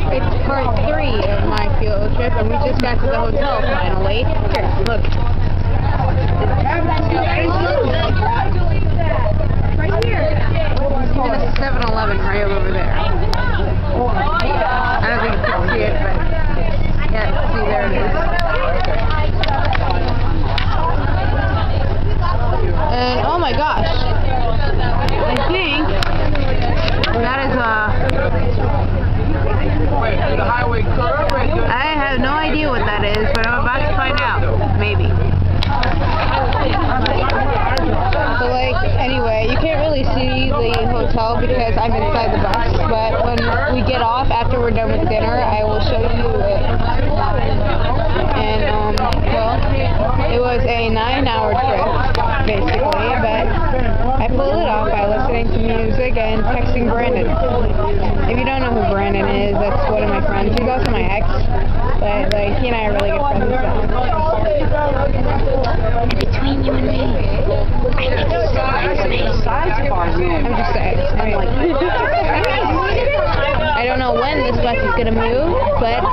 It's part 3 of my field trip, and we just got to the hotel finally. Here, look. Right here. Even a 7-Eleven right over there. I don't think you can see it, but yeah, see, there it is. And oh my gosh, I think that is I have no idea what that is, but I'm about to find out. Maybe. So like, anyway, you can't really see the hotel because I'm inside the bus, but when we get off after we're done with dinner, I will show you it. And well, it was a 9-hour trip basically, but I pulled it off by listening to music and texting Brandon. If you don't know who Brandon is, that's one of my friends. He's also my ex, but like he and I are really good friends. And between you and me, I think this I'm just saying. I don't know when this bus is gonna move, but